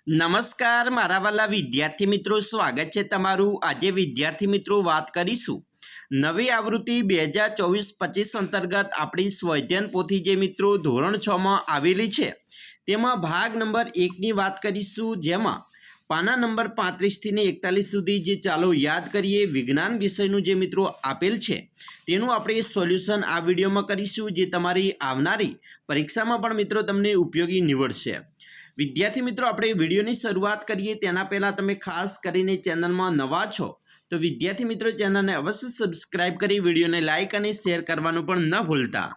નમસ્કાર મારા વાલા વિદ્યાર્થી મિત્રો, સ્વાગત છે તમારું। આજે વિદ્યાર્થી મિત્રો વાત કરીશું નવી આવૃત્તિ 2024-25 અંતર્ગત આપણી સ્વાધ્યાયન પોથી જે મિત્રો ધોરણ 6 માં આવેલી છે તેમાં ભાગ નંબર 1 ની વાત કરીશું, જેમાં પાના નંબર 35 થી 41 સુધી જે ચાલો યાદ કરીએ વિજ્ઞાન વિષયનું જે મિત્રો આપેલ છે તેનું આપણે સોલ્યુશન આ વિડીયોમાં કરીશું, જે તમારી આવનારી પરીક્ષામાં પણ મિત્રો તમને ઉપયોગી નીવડશે। વિદ્યાર્થી મિત્રો, આપણે વિડીયોની શરૂઆત કરીએ તેના પહેલાં તમે ખાસ કરીને ચેનલમાં નવા છો તો વિદ્યાર્થી મિત્રો ચેનલને અવશ્ય સબસ્ક્રાઇબ કરી વિડીયોને લાઇક અને શેર કરવાનું પણ ન ભૂલતા।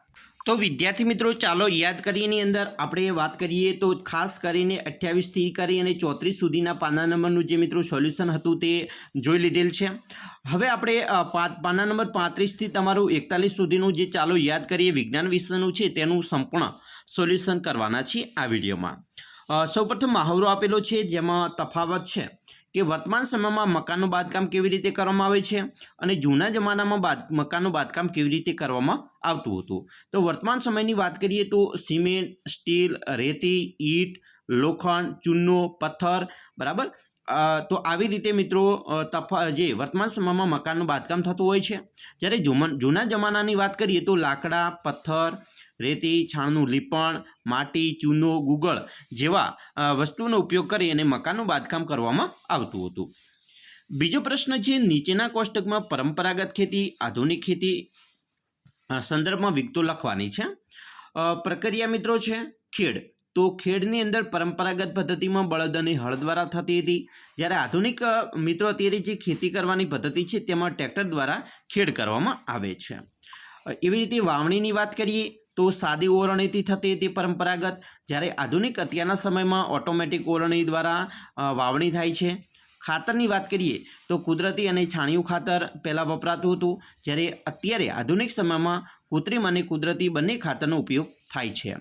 તો વિદ્યાર્થી મિત્રો, ચાલો યાદ કરીએની અંદર આપણે વાત કરીએ તો ખાસ કરીને 28 થી કરી અને 34 સુધીના પાના નંબરનું જે મિત્રો સોલ્યુશન હતું તે જોઈ લીધેલ છે। હવે આપણે પાના નંબર 35 થી તમારું 41 સુધીનું જે ચાલો યાદ કરીએ વિજ્ઞાન વિષયનું છે તેનું સંપૂર્ણ સોલ્યુશન કરવાના છીએ આ વિડીયોમાં। સૌપ્રથમ મહાવરો આપેલો છે, જેમાં તફાવત છે કે વર્તમાન સમયમાં મકાનનું બાંધકામ કેવી રીતે કરવામાં આવે છે અને જૂના જમાનામાં મકાનનું બાંધકામ કેવી રીતે કરવામાં આવતું હતું। તો વર્તમાન સમયની વાત કરીએ તો સિમેન્ટ, સ્ટીલ, રેતી, ઈંટ, લોખંડ, ચૂનો, પથ્થર, બરાબર। તો આવી રીતે મિત્રો જે વર્તમાન સમયમાં મકાનનું બાંધકામ થતું હોય છે। જ્યારે જૂના જમાનાની વાત કરીએ તો લાકડા, પથ્થર, રેતી, છાણનું લીપણ, માટી, ચૂનો, ગુગળ જેવા વસ્તુનો ઉપયોગ કરી અને મકાનનું બાંધકામ કરવામાં આવતું હતું। બીજો પ્રશ્ન છે, નીચેના કોષ્ટકમાં પરંપરાગત ખેતી, આધુનિક ખેતી સંદર્ભમાં વિગતો લખવાની છે। પ્રક્રિયા મિત્રો છે ખેડ, તો ખેડની અંદર પરંપરાગત પદ્ધતિમાં બળદ અને હળ દ્વારા થતી હતી, જ્યારે આધુનિક મિત્રો અત્યારે જે ખેતી કરવાની પદ્ધતિ છે તેમાં ટ્રેક્ટર દ્વારા ખેડ કરવામાં આવે છે। એવી રીતે વાવણીની વાત કરીએ તો સાદી ઓરણીથી થતી હતી પરંપરાગત, જ્યારે આધુનિક અત્યારના સમયમાં ઓટોમેટિક ઓરણી દ્વારા વાવણી થાય છે। ખાતરની વાત કરીએ તો કુદરતી અને છાણિયું ખાતર પહેલાં વપરાતું હતું, જ્યારે અત્યારે આધુનિક સમયમાં કૃત્રિમ અને કુદરતી બંને ખાતરનો ઉપયોગ થાય છે।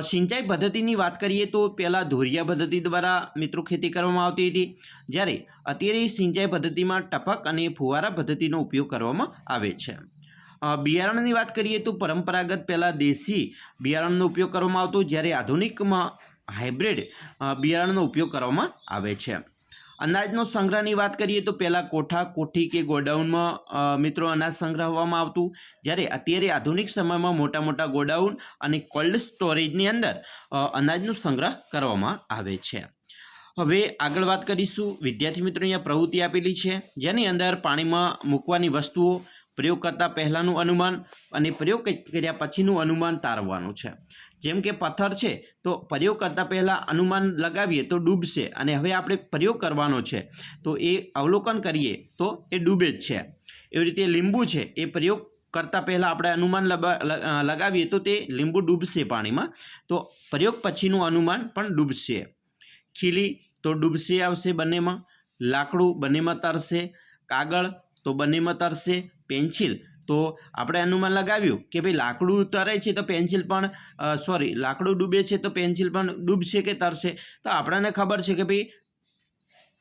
સિંચાઈ પદ્ધતિની વાત કરીએ તો પહેલાં ધોરિયા પદ્ધતિ દ્વારા મિત્રો ખેતી કરવામાં આવતી હતી, જ્યારે અત્યારે સિંચાઈ પદ્ધતિમાં ટપક અને ફુવારા પદ્ધતિનો ઉપયોગ કરવામાં આવે છે। બિયારણની વાત કરીએ તો પરંપરાગત પહેલાં દેશી બિયારણનો ઉપયોગ કરવામાં આવતો, જ્યારે આધુનિકમાં હાઇબ્રિડ બિયારણનો ઉપયોગ કરવામાં આવે છે। અનાજનો સંગ્રહની વાત કરીએ તો પહેલાં કોઠા, કોઠી કે ગોડાઉનમાં મિત્રો અનાજ સંગ્રહવામાં આવતું, જ્યારે અત્યારે આધુનિક સમયમાં મોટા મોટા ગોડાઉન અને કોલ્ડ સ્ટોરેજની અંદર અનાજનો સંગ્રહ કરવામાં આવે છે। હવે આગળ વાત કરીશું વિદ્યાર્થી મિત્રો, અહીંયા પ્રવૃત્તિ આપેલી છે જેની અંદર પાણીમાં મૂકવાની વસ્તુઓ, પ્રયોગ કરતાં પહેલાંનું અનુમાન અને પ્રયોગ કર્યા પછીનું અનુમાન તારવવાનું છે। જેમ કે પથ્થર છે તો પ્રયોગ કરતાં પહેલાં અનુમાન લગાવીએ તો ડૂબશે, અને હવે આપણે પ્રયોગ કરવાનો છે તો એ અવલોકન કરીએ તો એ ડૂબે જ છે। એવી રીતે લીંબુ છે, એ પ્રયોગ કરતાં પહેલાં આપણે અનુમાન લગાવીએ તો તે લીંબુ ડૂબશે પાણીમાં, તો પ્રયોગ પછીનું અનુમાન પણ ડૂબશે। ખીલી તો ડૂબશે આવશે બંનેમાં, લાકડું બંનેમાં તરશે, કાગળ તો બંનેમાં તરશે, પેન્સિલ તો આપણે અનુમાન લગાવ્યું કે ભાઈ લાકડું તરે છે તો પેન્સિલ પણ લાકડું ડૂબે છે તો પેન્સિલ પણ ડૂબશે કે તરશે, તો આપણને ખબર છે કે ભાઈ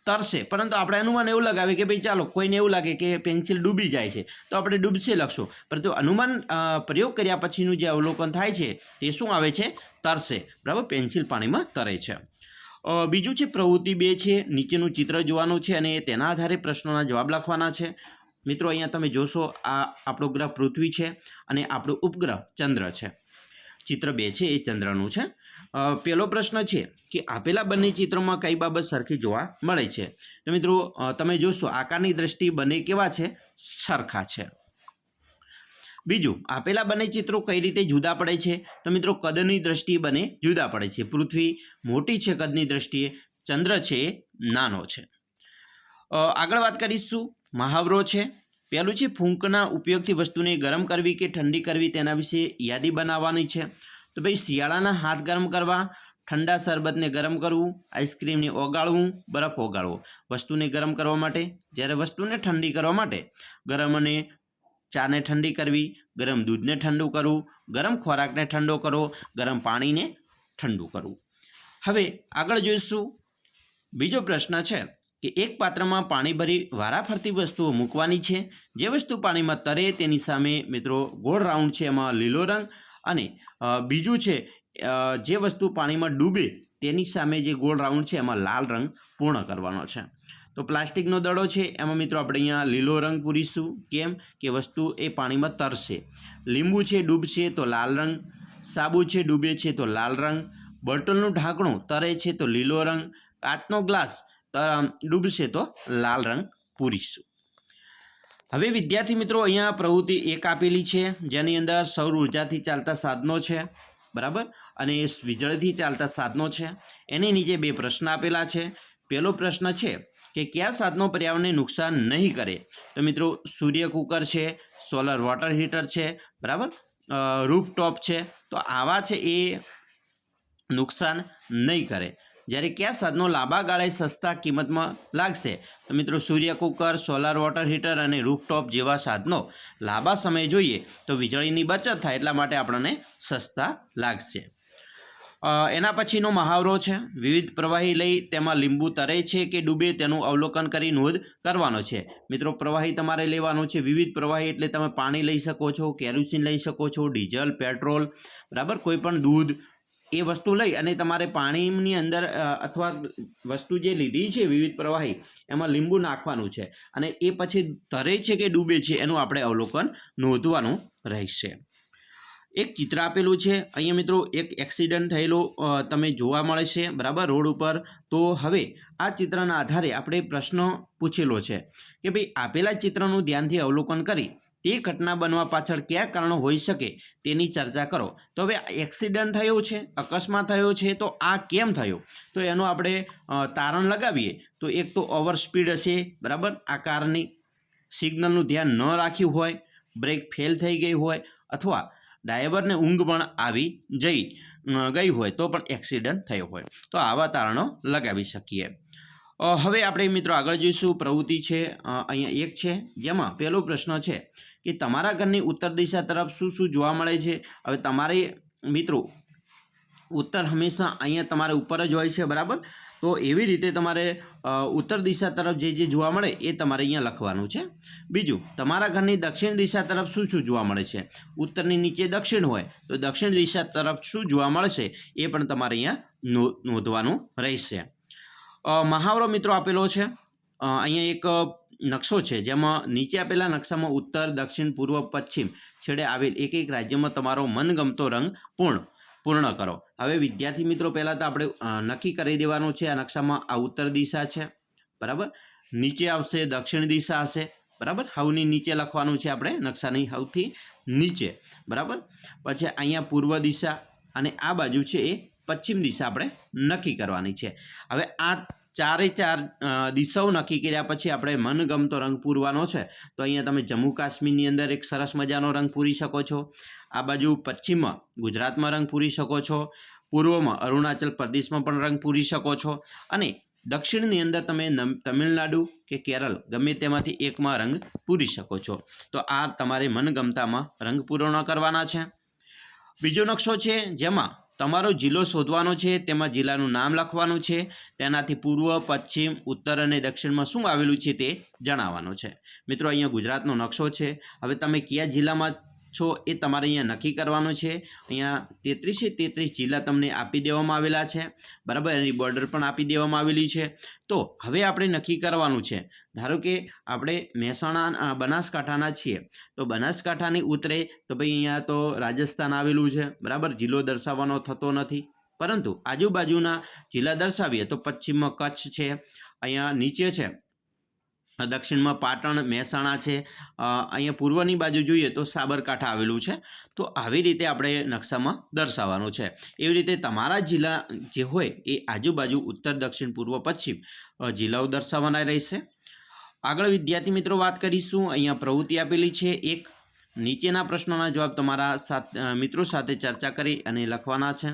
તરશે, પરંતુ આપણે અનુમાન એવું લગાવીએ કે ભાઈ ચાલો કોઈને એવું લાગે કે પેન્સિલ ડૂબી જાય છે તો આપણે ડૂબશે લખશું, પરંતુ અનુમાન પ્રયોગ કર્યા પછીનું જે અવલોકન થાય છે તે શું આવે છે? તરશે, બરાબર, પેન્સિલ પાણીમાં તરે છે। બીજું છે પ્રવૃત્તિ 2 છે, નીચેનું ચિત્ર જોવાનું છે અને તેના આધારે પ્રશ્નોના જવાબ લખવાના છે। મિત્રો અહીંયા તમે જોશો આ આપણો ગ્રહ પૃથ્વી છે અને આપણો ઉપગ્રહ ચંદ્ર છે। ચિત્ર 2 છે એ ચંદ્રનું છે। પહેલો પ્રશ્ન છે કે આપેલા બંને ચિત્રોમાં કઈ બાબત સરખી જોવા મળે છે? તો મિત્રો તમે જોશો આકારની દ્રષ્ટિએ બંને કેવા છે? સરખા છે। બીજું, આપેલા બંને ચિત્રો કઈ રીતે જુદા પડે છે? તો મિત્રો કદની દ્રષ્ટિએ બંને જુદા પડે છે। પૃથ્વી મોટી છે કદની દ્રષ્ટિએ, ચંદ્ર છે એ નાનો છે। આગળ વાત કરીશું, મહાવરો છે। પહેલું છે ફૂંકના ઉપયોગથી વસ્તુને ગરમ કરવી કે ઠંડી કરવી તેના વિશે યાદી બનાવવાની છે। તો ભાઈ શિયાળાના હાથ ગરમ કરવા, ઠંડા શરબતને ગરમ કરવું, આઈસ્ક્રીમને ઓગાળવું, બરફ ઓગાળવો વસ્તુને ગરમ કરવા માટે, જ્યારે વસ્તુને ઠંડી કરવા માટે ગરમ અને ચાને ઠંડી કરવી, ગરમ દૂધને ઠંડુ કરવું, ગરમ ખોરાકને ઠંડો કરવો, ગરમ પાણીને ઠંડુ કરવું। હવે આગળ જોઈશું, બીજો પ્રશ્ન છે કે એક પાત્રમાં પાણી ભરી વારાફરતી વસ્તુઓ મૂકવાની છે। જે વસ્તુ પાણીમાં તરે તેની સામે મિત્રો ગોળ રાઉન્ડ છે એમાં લીલો રંગ, અને બીજું છે જે વસ્તુ પાણીમાં ડૂબે તેની સામે જે ગોળ રાઉન્ડ છે એમાં લાલ રંગ પૂર્ણ કરવાનો છે. તો પ્લાસ્ટિકનો દડો છે એમાં મિત્રો આપણે અહીંયા લીલો રંગ પૂરીશું. કેમ કે વસ્તુ એ પાણીમાં તરશે. લીંબુ છે ડૂબશે તો લાલ રંગ, સાબુ છે ડૂબે છે તો લાલ રંગ, બોટલનું ઢાંકણું તરે છે તો લીલો રંગ, કાચનો ગ્લાસ ડૂબશે તો લાલ રંગ પૂરીશું. હવે વિદ્યાર્થી મિત્રો અહીંયા પ્રવૃત્તિ 1 આપેલી છે જેની અંદર સૌર ઉર્જાથી ચાલતા સાધનો છે, બરાબર, અને વીજળીથી ચાલતા સાધનો છે. એની નીચે 2 પ્રશ્ન આપેલા છે. પહેલો પ્રશ્ન છે કે કયા સાધનો પર્યાવરણને નુકસાન નહીં કરે? તો મિત્રો સૂર્ય કુકર છે, સોલર વોટર હીટર છે, બરાબર, રૂફટોપ છે. તો આવા છે એ નુકસાન નહીં કરે. જ્યારે કયા સાધનો લાંબા ગાળે સસ્તા કિંમતમાં લાગશે? તો મિત્રો સૂર્ય કુકર, સોલાર વોટર હીટર અને રૂફટોપ જેવા સાધનો લાંબા સમય જોઈએ તો વીજળીની બચત થાય એટલા માટે આપણને સસ્તા લાગશે. એના પછીનો મહાવરો છે, વિવિધ પ્રવાહી લઈ તેમાં લીંબુ તરે છે કે ડૂબે તેનું અવલોકન કરી નોંધ કરવાનો છે. મિત્રો પ્રવાહી તમારે લેવાનું છે. વિવિધ પ્રવાહી એટલે તમે પાણી લઈ શકો છો, કેરોસીન લઈ શકો છો, ડીઝલ, પેટ્રોલ, બરાબર, કોઈ પણ દૂધ, એ વસ્તુ લઈ અને તમારે પાણીની અંદર અથવા વસ્તુ જે લીધી છે વિવિધ પ્રવાહી એમાં લીંબુ નાખવાનું છે અને એ પછી તરે છે કે ડૂબે છે એનું આપણે અવલોકન નોંધવાનું રહેશે. એક ચિત્ર આપેલું છે અહીંયા મિત્રો, એક એક્સિડન્ટ થયેલો તમે જોવા મળે છે, બરાબર, રોડ ઉપર. તો હવે આ ચિત્રના આધારે આપણે પ્રશ્ન પૂછેલો છે કે ભાઈ આપેલા ચિત્રનું ધ્યાનથી અવલોકન કરી તે ઘટના બનવા પાછળ કયા કારણો હોઈ શકે તેની ચર્ચા કરો. તો હવે એક્સિડન્ટ થયો છે, અકસ્માત થયો છે, તો આ કેમ થયો? તો એનું આપણે તારણ લગાવીએ તો એક તો ઓવર સ્પીડ હશે, બરાબર, આ કારની, સિગ્નલનું ધ્યાન ન રાખ્યું હોય, બ્રેક ફેલ થઈ ગઈ હોય, અથવા ડ્રાઈવરને ઊંઘ પણ આવી ગઈ હોય તો પણ એક્સિડન્ટ થયો હોય. તો આવા તારણો લગાવી શકીએ. હવે આપણે મિત્રો આગળ જોઈશું. પ્રવૃત્તિ છે અહીંયા 1 છે જેમાં પહેલો પ્રશ્ન છે કે તમારા ઘરની ઉત્તર દિશા તરફ શું શું જોવા મળે છે? હવે તમારે મિત્રો ઉત્તર હંમેશા અહીંયા તમારે ઉપર જ હોય છે, બરાબર. તો એવી રીતે તમારે ઉત્તર દિશા તરફ જે જોવા મળે એ તમારે અહીંયા લખવાનું છે. બીજું, તમારા ઘરની દક્ષિણ દિશા તરફ શું શું જોવા મળે છે? ઉત્તરની નીચે દક્ષિણ હોય તો દક્ષિણ દિશા તરફ શું જોવા મળશે એ પણ તમારે અહીંયા નોંધવાનું રહેશે. મહાવરો મિત્રો આપેલો છે અહીંયા એક નકશો છે જેમાં નીચે આપેલા નકશામાં ઉત્તર, દક્ષિણ, પૂર્વ, પશ્ચિમ છેડે આવેલ એક રાજ્યમાં તમારો મનગમતો રંગ પૂર્ણ કરો. હવે વિદ્યાર્થી મિત્રો પહેલાં તો આપણે નક્કી કરી દેવાનું છે. આ નકશામાં આ ઉત્તર દિશા છે, બરાબર, નીચે આવશે દક્ષિણ દિશા હશે, બરાબર, સૌની નીચે લખવાનું છે આપણે, નકશાની સૌથી નીચે, બરાબર. પછી અહીંયા પૂર્વ દિશા અને આ બાજુ છે એ પશ્ચિમ દિશા આપણે નક્કી કરવાની છે. હવે આ 4 દિશાઓ નક્કી કર્યા પછી આપણે મનગમતો રંગ પૂરવાનો છે. તો અહીંયા તમે જમ્મુ કાશ્મીરની અંદર એક સરસ મજાનો રંગ પૂરી શકો છો. આ બાજુ પશ્ચિમમાં ગુજરાતમાં રંગ પૂરી શકો છો. પૂર્વમાં અરુણાચલ પ્રદેશમાં પણ રંગ પૂરી શકો છો. અને દક્ષિણની અંદર તમે તમિલનાડુ કે કેરળ ગમે તેમાંથી એકમાં રંગ પૂરી શકો છો. તો આ તમારે મનગમતામાં રંગ પૂર્ણ કરવાના છે. બીજો નકશો છે જેમાં તમારો જિલ્લો શોધવાનો છે, તેમાં જિલ્લાનું નામ લખવાનું છે, તેનાથી પૂર્વ, પશ્ચિમ, ઉત્તર અને દક્ષિણમાં શું આવેલું છે તે જણાવવાનું છે. મિત્રો અહીંયા ગુજરાતનો નકશો છે. હવે તમે કયા જિલ્લામાં છો એ તમારે અહીંયા નક્કી કરવાનું છે. અહીંયા 33 જિલ્લા તમને આપી દેવામાં આવેલા છે, બરાબર, એની બોર્ડર પણ આપી દેવામાં આવેલી છે. તો હવે આપણે નક્કી કરવાનું છે. ધારો કે આપણે મહેસાણા બનાસકાંઠાના છીએ તો બનાસકાંઠાની ઉતરે તો ભાઈ અહીંયા તો રાજસ્થાન આવેલું છે, બરાબર, જિલ્લો દર્શાવવાનો થતો નથી. પરંતુ આજુબાજુના જિલ્લા દર્શાવીએ તો પશ્ચિમમાં કચ્છ છે, અહીંયા નીચે છે દક્ષિણમાં પાટણ, મહેસાણા છે, અહીંયા પૂર્વની બાજુ જોઈએ તો સાબરકાંઠા આવેલું છે. તો આવી રીતે આપણે નકશામાં દર્શાવવાનું છે. એવી રીતે તમારા જિલ્લા જે હોય એ આજુબાજુ ઉત્તર, દક્ષિણ, પૂર્વ, પશ્ચિમ જિલ્લાઓ દર્શાવવાના રહેશે. આગળ વિદ્યાર્થી મિત્રો વાત કરીશું. અહીંયા પ્રવૃત્તિ આપેલી છે એક. નીચેના પ્રશ્નોના જવાબ તમારા મિત્રો સાથે ચર્ચા કરી અને લખવાના છે.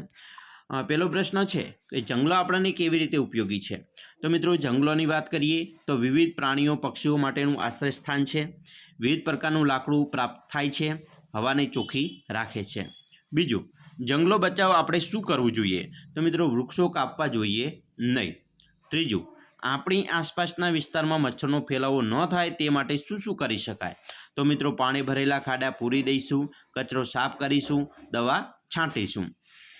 પહેલો પ્રશ્ન છે કે જંગલો આપણને કેવી રીતે ઉપયોગી છે? તો મિત્રો જંગલોની વાત કરીએ તો વિવિધ પ્રાણીઓ, પક્ષીઓ માટેનું આશ્રય સ્થાન છે. વિવિધ પ્રકારનું લાકડું પ્રાપ્ત થાય છે. હવાને ચોખ્ખી રાખે છે. બીજું, જંગલો બચાવવા આપણે શું કરવું જોઈએ? તો મિત્રો વૃક્ષો કાપવા જોઈએ નહીં. ત્રીજું, આપણી આસપાસના વિસ્તારમાં મચ્છરનો ફેલાવો ન થાય તે માટે શું શું કરી શકાય? તો મિત્રો પાણી ભરેલા ખાડા પૂરી દઈશું, કચરો સાફ કરીશું, દવા છાંટીશું.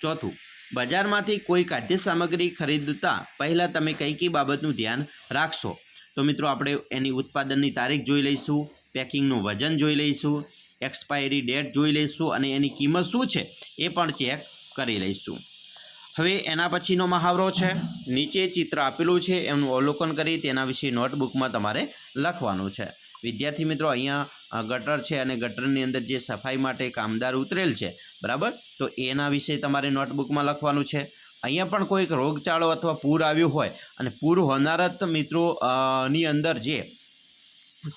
ચોથું, બજારમાંથી કોઈ ખાદ્ય સામગ્રી ખરીદતા પહેલાં તમે કઈ કઈ બાબતનું ધ્યાન રાખશો? તો મિત્રો આપણે એની ઉત્પાદનની તારીખ જોઈ લઈશું, પેકિંગનું વજન જોઈ લઈશું, એક્સપાયરી ડેટ જોઈ લઈશું અને એની કિંમત શું છે એ પણ ચેક કરી લઈશું. હવે એના પછીનો મહાવરો છે, નીચે ચિત્ર આપેલું છે એનું અવલોકન કરી તેના વિશે નોટબુકમાં તમારે લખવાનું છે. વિદ્યાર્થી મિત્રો, અહીંયા ગટર છે અને ગટરની અંદર જે સફાઈ માટે કામદાર ઉતરેલ છે, બરાબર, તો એના વિશે તમારે નોટબુકમાં લખવાનું છે. અહીંયા પણ કોઈક રોગચાળો અથવા પૂર આવ્યું હોય અને પૂર હોનારત મિત્રો ની અંદર જે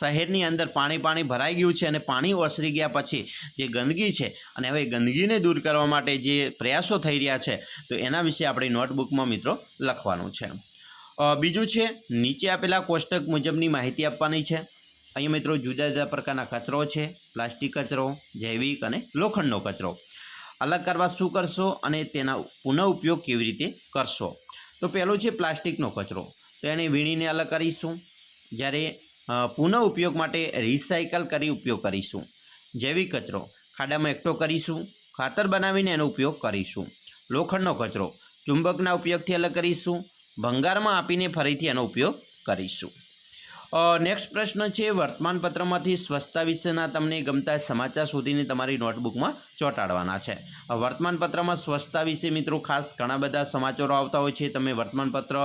શહેરની અંદર પાણી ભરાઈ ગયું છે અને પાણી ઓસરી ગયા પછી જે ગંદકી છે અને હવે ગંદકીને દૂર કરવા માટે જે પ્રયાસો થઈ રહ્યા છે તો એના વિશે આપણે નોટબુકમાં મિત્રો લખવાનું છે. બીજું છે, નીચે આપેલા કોષ્ટક મુજબની માહિતી આપવાની છે. અહીંયા મિત્રો જુદા જુદા પ્રકારના કચરો છે, પ્લાસ્ટિક કચરો, જૈવિક અને લોખંડનો કચરો. અલગ કરવા શું કરશો અને તેના પુનઃ ઉપયોગ કેવી રીતે કરશો? તો પહેલું છે પ્લાસ્ટિકનો કચરો, તો એને વીણીને અલગ કરીશું. જ્યારે પુનઃ ઉપયોગ માટે રિસાયકલ કરી ઉપયોગ કરીશું. જૈવિક કચરો ખાડામાં એકઠો કરીશું, ખાતર બનાવીને એનો ઉપયોગ કરીશું. લોખંડનો કચરો ચુંબકના ઉપયોગથી અલગ કરીશું, ભંગારમાં આપીને ફરીથી એનો ઉપયોગ કરીશું. નેક્સ્ટ પ્રશ્ન છે, વર્તમાનપત્રમાંથી સ્વચ્છતા વિશેના તમને ગમતા સમાચાર શોધીને તમારી નોટબુકમાં ચોંટાડવાના છે. વર્તમાનપત્રમાં સ્વચ્છતા વિશે મિત્રો ખાસ ઘણા બધા સમાચારો આવતા હોય છે. તમે વર્તમાનપત્ર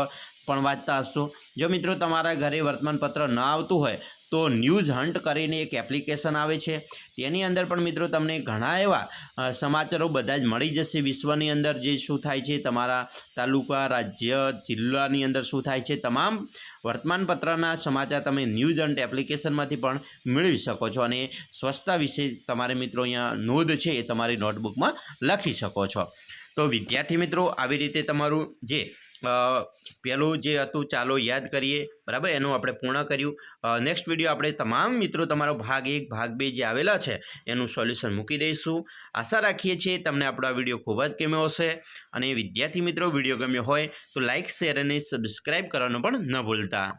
પણ વાંચતા હશો. જો મિત્રો તમારા ઘરે વર્તમાનપત્ર ન આવતું હોય તો ન્યૂઝ હન્ટ કરીને એક એપ્લિકેશન આવે છે, તેની અંદર પણ મિત્રો તમને ઘણા એવા સમાચારો બધા જ મળી જશે. વિશ્વની અંદર જે શું થાય છે, તમારા તાલુકા, રાજ્ય, જિલ્લાની અંદર શું થાય છે, તમામ વર્તમાનપત્રના સમાચાર તમે ન્યૂઝ હન્ટ એપ્લિકેશનમાંથી પણ મેળવી શકો છો અને સ્વચ્છતા વિશે તમારે મિત્રો અહીંયા નોંધ છે એ તમારી નોટબુકમાં લખી શકો છો. તો વિદ્યાર્થી મિત્રો, આવી રીતે તમારું જે પહેલું જે હતું ચાલો યાદ કરીએ, બરાબર, એનું આપણે પૂર્ણ કર્યું. નેક્સ્ટ વિડીયો આપણે તમામ મિત્રો તમારો ભાગ 1 ભાગ 2 જે આવેલા છે એનું સોલ્યુશન મૂકી દઈશું. આશા રાખીએ છીએ તમને આપણો આ વિડીયો ખૂબ જ ગમ્યો હશે અને વિદ્યાર્થી મિત્રો વિડીયો ગમ્યો હોય તો લાઇક, શેર અને સબસ્ક્રાઈબ કરવાનું પણ ન ભૂલતા.